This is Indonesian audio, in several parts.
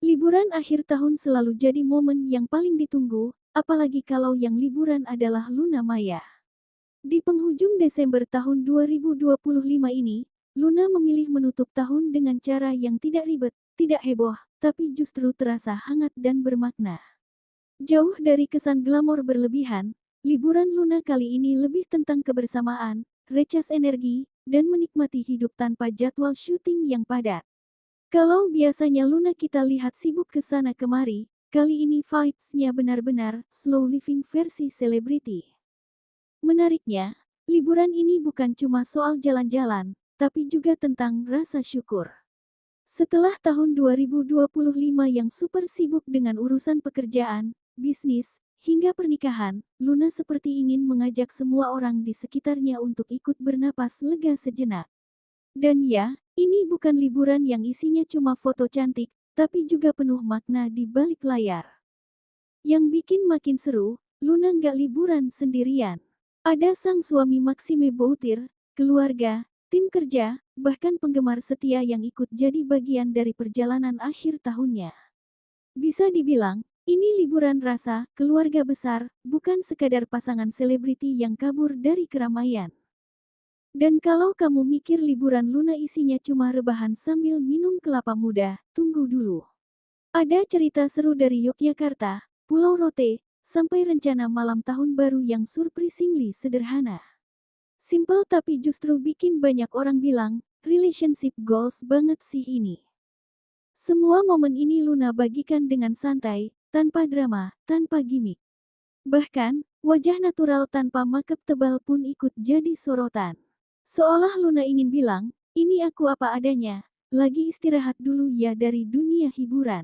Liburan akhir tahun selalu jadi momen yang paling ditunggu, apalagi kalau yang liburan adalah Luna Maya. Di penghujung Desember tahun 2025 ini, Luna memilih menutup tahun dengan cara yang tidak ribet, tidak heboh, tapi justru terasa hangat dan bermakna. Jauh dari kesan glamor berlebihan, liburan Luna kali ini lebih tentang kebersamaan, recharge energi, dan menikmati hidup tanpa jadwal syuting yang padat. Kalau biasanya Luna kita lihat sibuk ke sana kemari, kali ini vibes-nya benar-benar slow living versi selebriti. Menariknya, liburan ini bukan cuma soal jalan-jalan, tapi juga tentang rasa syukur. Setelah tahun 2025 yang super sibuk dengan urusan pekerjaan, bisnis, hingga pernikahan, Luna seperti ingin mengajak semua orang di sekitarnya untuk ikut bernapas lega sejenak. Dan ya, ini bukan liburan yang isinya cuma foto cantik, tapi juga penuh makna di balik layar. Yang bikin makin seru, Luna nggak liburan sendirian. Ada sang suami Maxime Boutir, keluarga, tim kerja, bahkan penggemar setia yang ikut jadi bagian dari perjalanan akhir tahunnya. Bisa dibilang, ini liburan rasa keluarga besar, bukan sekadar pasangan selebriti yang kabur dari keramaian. Dan kalau kamu mikir liburan Luna isinya cuma rebahan sambil minum kelapa muda, tunggu dulu. Ada cerita seru dari Yogyakarta, Pulau Rote, sampai rencana malam tahun baru yang surprisingly sederhana. Simple tapi justru bikin banyak orang bilang, relationship goals banget sih ini. Semua momen ini Luna bagikan dengan santai, tanpa drama, tanpa gimmick. Bahkan, wajah natural tanpa makeup tebal pun ikut jadi sorotan. Seolah Luna ingin bilang, ini aku apa adanya, lagi istirahat dulu ya dari dunia hiburan.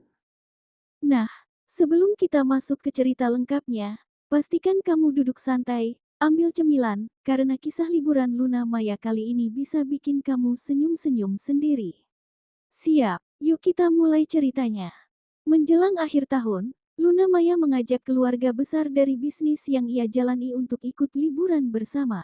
Nah, sebelum kita masuk ke cerita lengkapnya, pastikan kamu duduk santai, ambil cemilan, karena kisah liburan Luna Maya kali ini bisa bikin kamu senyum-senyum sendiri. Siap, yuk kita mulai ceritanya. Menjelang akhir tahun, Luna Maya mengajak keluarga besar dari bisnis yang ia jalani untuk ikut liburan bersama.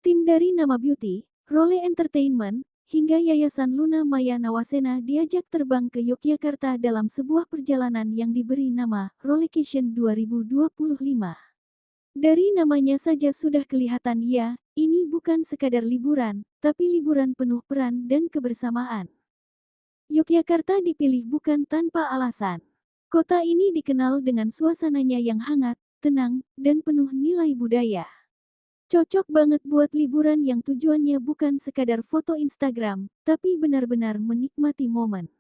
Tim dari Nama Beauty, Role Entertainment, hingga Yayasan Luna Maya Nawasena diajak terbang ke Yogyakarta dalam sebuah perjalanan yang diberi nama Rolecation 2025. Dari namanya saja sudah kelihatan ya, ini bukan sekadar liburan, tapi liburan penuh peran dan kebersamaan. Yogyakarta dipilih bukan tanpa alasan. Kota ini dikenal dengan suasananya yang hangat, tenang, dan penuh nilai budaya. Cocok banget buat liburan yang tujuannya bukan sekadar foto Instagram, tapi benar-benar menikmati momen.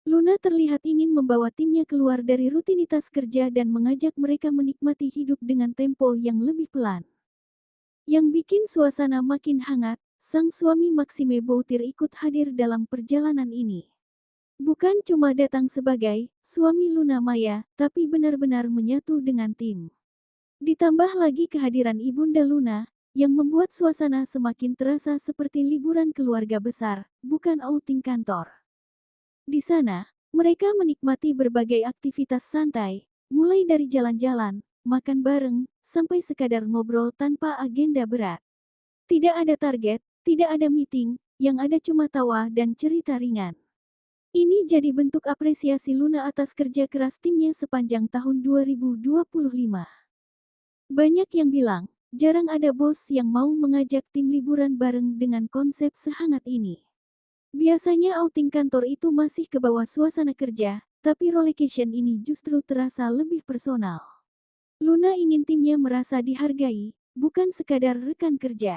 Luna terlihat ingin membawa timnya keluar dari rutinitas kerja dan mengajak mereka menikmati hidup dengan tempo yang lebih pelan. Yang bikin suasana makin hangat, sang suami Maxime Boutir ikut hadir dalam perjalanan ini. Bukan cuma datang sebagai suami Luna Maya, tapi benar-benar menyatu dengan tim. Ditambah lagi kehadiran Ibunda Luna, yang membuat suasana semakin terasa seperti liburan keluarga besar, bukan outing kantor. Di sana, mereka menikmati berbagai aktivitas santai, mulai dari jalan-jalan, makan bareng, sampai sekadar ngobrol tanpa agenda berat. Tidak ada target, tidak ada meeting, yang ada cuma tawa dan cerita ringan. Ini jadi bentuk apresiasi Luna atas kerja keras timnya sepanjang tahun 2025. Banyak yang bilang, jarang ada bos yang mau mengajak tim liburan bareng dengan konsep sehangat ini. Biasanya outing kantor itu masih ke bawah suasana kerja, tapi Rolecation ini justru terasa lebih personal. Luna ingin timnya merasa dihargai, bukan sekadar rekan kerja.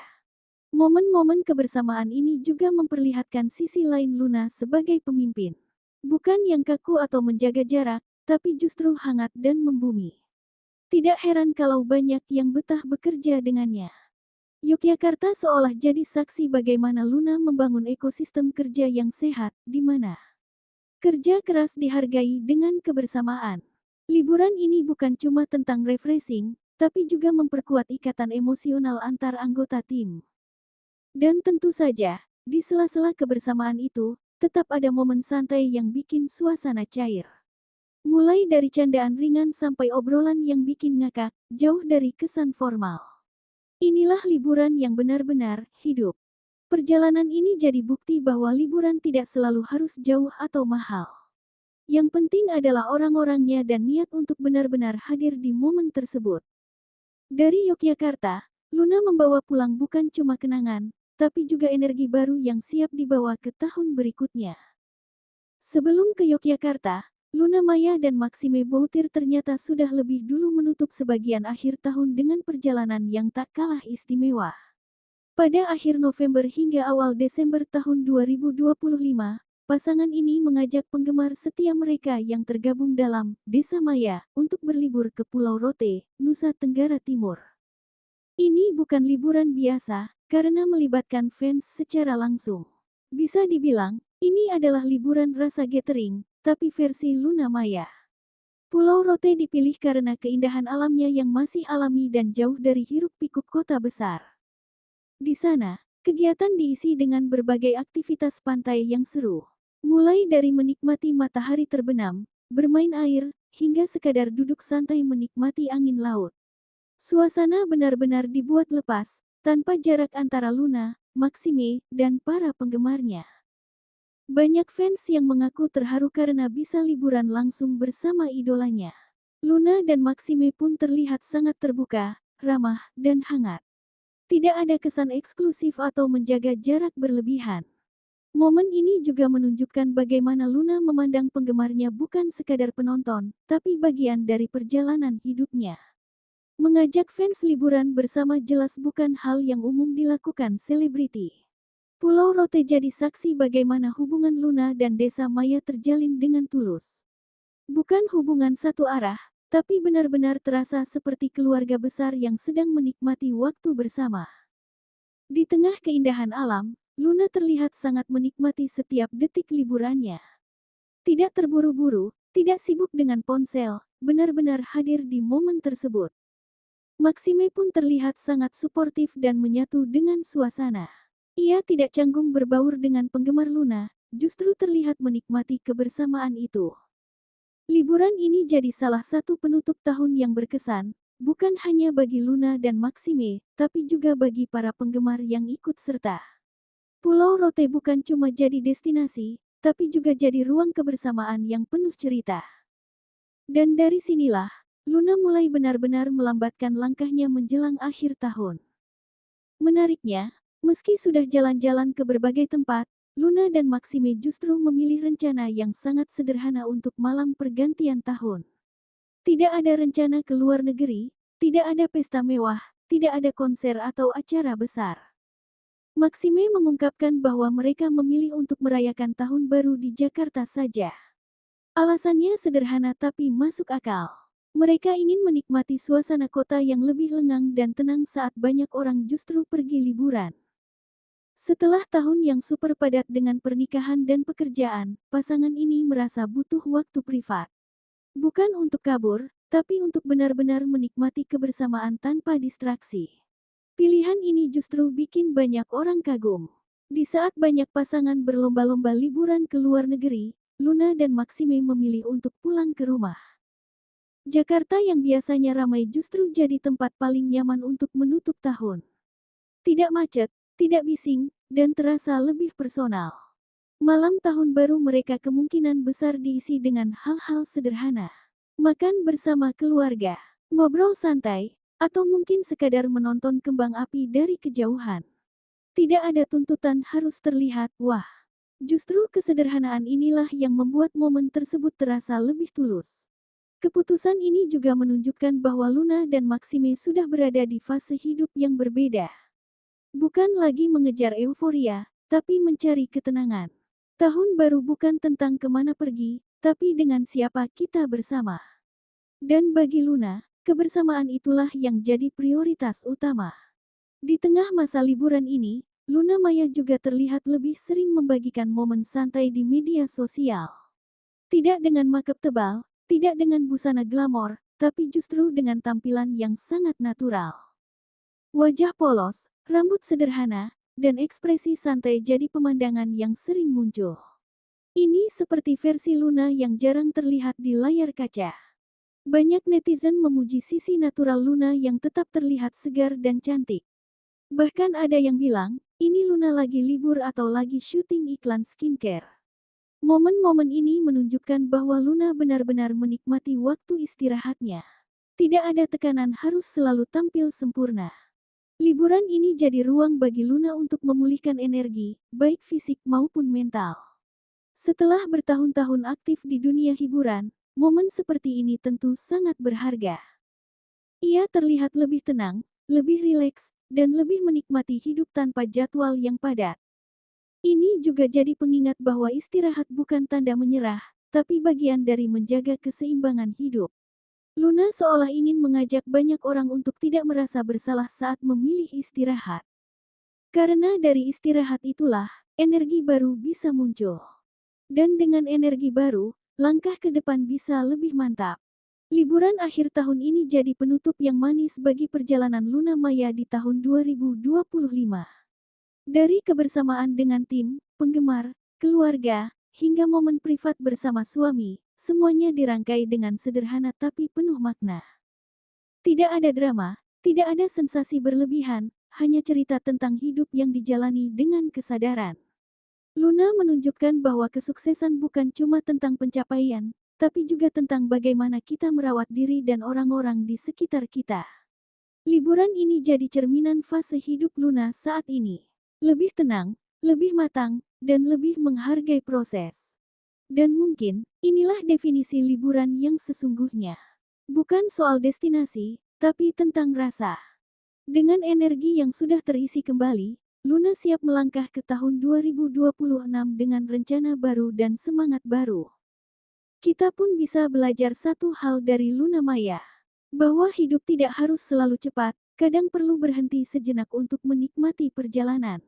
Momen-momen kebersamaan ini juga memperlihatkan sisi lain Luna sebagai pemimpin. Bukan yang kaku atau menjaga jarak, tapi justru hangat dan membumi. Tidak heran kalau banyak yang betah bekerja dengannya. Yogyakarta seolah jadi saksi bagaimana Luna membangun ekosistem kerja yang sehat, di mana kerja keras dihargai dengan kebersamaan. Liburan ini bukan cuma tentang refreshing, tapi juga memperkuat ikatan emosional antar anggota tim. Dan tentu saja, di sela-sela kebersamaan itu, tetap ada momen santai yang bikin suasana cair. Mulai dari candaan ringan sampai obrolan yang bikin ngakak, jauh dari kesan formal. Inilah liburan yang benar-benar hidup. Perjalanan ini jadi bukti bahwa liburan tidak selalu harus jauh atau mahal. Yang penting adalah orang-orangnya dan niat untuk benar-benar hadir di momen tersebut. Dari Yogyakarta, Luna membawa pulang bukan cuma kenangan, tapi juga energi baru yang siap dibawa ke tahun berikutnya. Sebelum ke Yogyakarta, Luna Maya dan Maxime Boutir ternyata sudah lebih dulu menutup sebagian akhir tahun dengan perjalanan yang tak kalah istimewa. Pada akhir November hingga awal Desember tahun 2025, pasangan ini mengajak penggemar setia mereka yang tergabung dalam Desa Maya untuk berlibur ke Pulau Rote, Nusa Tenggara Timur. Ini bukan liburan biasa, karena melibatkan fans secara langsung. Bisa dibilang, ini adalah liburan rasa gathering, tapi versi Luna Maya. Pulau Rote dipilih karena keindahan alamnya yang masih alami dan jauh dari hiruk-pikuk kota besar. Di sana, kegiatan diisi dengan berbagai aktivitas pantai yang seru. Mulai dari menikmati matahari terbenam, bermain air, hingga sekadar duduk santai menikmati angin laut. Suasana benar-benar dibuat lepas, tanpa jarak antara Luna, Maxime, dan para penggemarnya. Banyak fans yang mengaku terharu karena bisa liburan langsung bersama idolanya. Luna dan Maxime pun terlihat sangat terbuka, ramah, dan hangat. Tidak ada kesan eksklusif atau menjaga jarak berlebihan. Momen ini juga menunjukkan bagaimana Luna memandang penggemarnya bukan sekadar penonton, tapi bagian dari perjalanan hidupnya. Mengajak fans liburan bersama jelas bukan hal yang umum dilakukan selebriti. Pulau Rote jadi saksi bagaimana hubungan Luna dan Desa Maya terjalin dengan tulus. Bukan hubungan satu arah, tapi benar-benar terasa seperti keluarga besar yang sedang menikmati waktu bersama. Di tengah keindahan alam, Luna terlihat sangat menikmati setiap detik liburannya. Tidak terburu-buru, tidak sibuk dengan ponsel, benar-benar hadir di momen tersebut. Maxime pun terlihat sangat suportif dan menyatu dengan suasana. Ia tidak canggung berbaur dengan penggemar Luna, justru terlihat menikmati kebersamaan itu. Liburan ini jadi salah satu penutup tahun yang berkesan, bukan hanya bagi Luna dan Maxime, tapi juga bagi para penggemar yang ikut serta. Pulau Rote bukan cuma jadi destinasi, tapi juga jadi ruang kebersamaan yang penuh cerita. Dan dari sinilah, Luna mulai benar-benar melambatkan langkahnya menjelang akhir tahun. Menariknya, meski sudah jalan-jalan ke berbagai tempat, Luna dan Maxime justru memilih rencana yang sangat sederhana untuk malam pergantian tahun. Tidak ada rencana ke luar negeri, tidak ada pesta mewah, tidak ada konser atau acara besar. Maxime mengungkapkan bahwa mereka memilih untuk merayakan tahun baru di Jakarta saja. Alasannya sederhana tapi masuk akal. Mereka ingin menikmati suasana kota yang lebih lengang dan tenang saat banyak orang justru pergi liburan. Setelah tahun yang super padat dengan pernikahan dan pekerjaan, pasangan ini merasa butuh waktu privat. Bukan untuk kabur, tapi untuk benar-benar menikmati kebersamaan tanpa distraksi. Pilihan ini justru bikin banyak orang kagum. Di saat banyak pasangan berlomba-lomba liburan ke luar negeri, Luna dan Maxime memilih untuk pulang ke rumah. Jakarta yang biasanya ramai justru jadi tempat paling nyaman untuk menutup tahun. Tidak macet, tidak bising, dan terasa lebih personal. Malam tahun baru mereka kemungkinan besar diisi dengan hal-hal sederhana. Makan bersama keluarga, ngobrol santai, atau mungkin sekadar menonton kembang api dari kejauhan. Tidak ada tuntutan harus terlihat wah. Justru kesederhanaan inilah yang membuat momen tersebut terasa lebih tulus. Keputusan ini juga menunjukkan bahwa Luna dan Maxime sudah berada di fase hidup yang berbeda. Bukan lagi mengejar euforia, tapi mencari ketenangan. Tahun baru bukan tentang kemana pergi, tapi dengan siapa kita bersama. Dan bagi Luna, kebersamaan itulah yang jadi prioritas utama. Di tengah masa liburan ini, Luna Maya juga terlihat lebih sering membagikan momen santai di media sosial. Tidak dengan makeup tebal, tidak dengan busana glamor, tapi justru dengan tampilan yang sangat natural. Wajah polos, rambut sederhana, dan ekspresi santai jadi pemandangan yang sering muncul. Ini seperti versi Luna yang jarang terlihat di layar kaca. Banyak netizen memuji sisi natural Luna yang tetap terlihat segar dan cantik. Bahkan ada yang bilang, ini Luna lagi libur atau lagi syuting iklan skincare. Momen-momen ini menunjukkan bahwa Luna benar-benar menikmati waktu istirahatnya. Tidak ada tekanan harus selalu tampil sempurna. Liburan ini jadi ruang bagi Luna untuk memulihkan energi, baik fisik maupun mental. Setelah bertahun-tahun aktif di dunia hiburan, momen seperti ini tentu sangat berharga. Ia terlihat lebih tenang, lebih rileks, dan lebih menikmati hidup tanpa jadwal yang padat. Ini juga jadi pengingat bahwa istirahat bukan tanda menyerah, tapi bagian dari menjaga keseimbangan hidup. Luna seolah ingin mengajak banyak orang untuk tidak merasa bersalah saat memilih istirahat. Karena dari istirahat itulah, energi baru bisa muncul. Dan dengan energi baru, langkah ke depan bisa lebih mantap. Liburan akhir tahun ini jadi penutup yang manis bagi perjalanan Luna Maya di tahun 2025. Dari kebersamaan dengan tim, penggemar, keluarga, hingga momen privat bersama suami, semuanya dirangkai dengan sederhana tapi penuh makna. Tidak ada drama, tidak ada sensasi berlebihan, hanya cerita tentang hidup yang dijalani dengan kesadaran. Luna menunjukkan bahwa kesuksesan bukan cuma tentang pencapaian, tapi juga tentang bagaimana kita merawat diri dan orang-orang di sekitar kita. Liburan ini jadi cerminan fase hidup Luna saat ini. Lebih tenang, lebih matang, dan lebih menghargai proses. Dan mungkin, inilah definisi liburan yang sesungguhnya. Bukan soal destinasi, tapi tentang rasa. Dengan energi yang sudah terisi kembali, Luna siap melangkah ke tahun 2026 dengan rencana baru dan semangat baru. Kita pun bisa belajar satu hal dari Luna Maya. Bahwa hidup tidak harus selalu cepat, kadang perlu berhenti sejenak untuk menikmati perjalanan.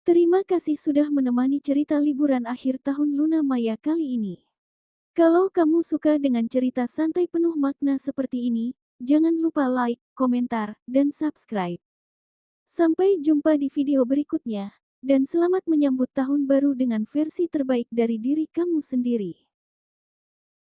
Terima kasih sudah menemani cerita liburan akhir tahun Luna Maya kali ini. Kalau kamu suka dengan cerita santai penuh makna seperti ini, jangan lupa like, komentar, dan subscribe. Sampai jumpa di video berikutnya, dan selamat menyambut tahun baru dengan versi terbaik dari diri kamu sendiri.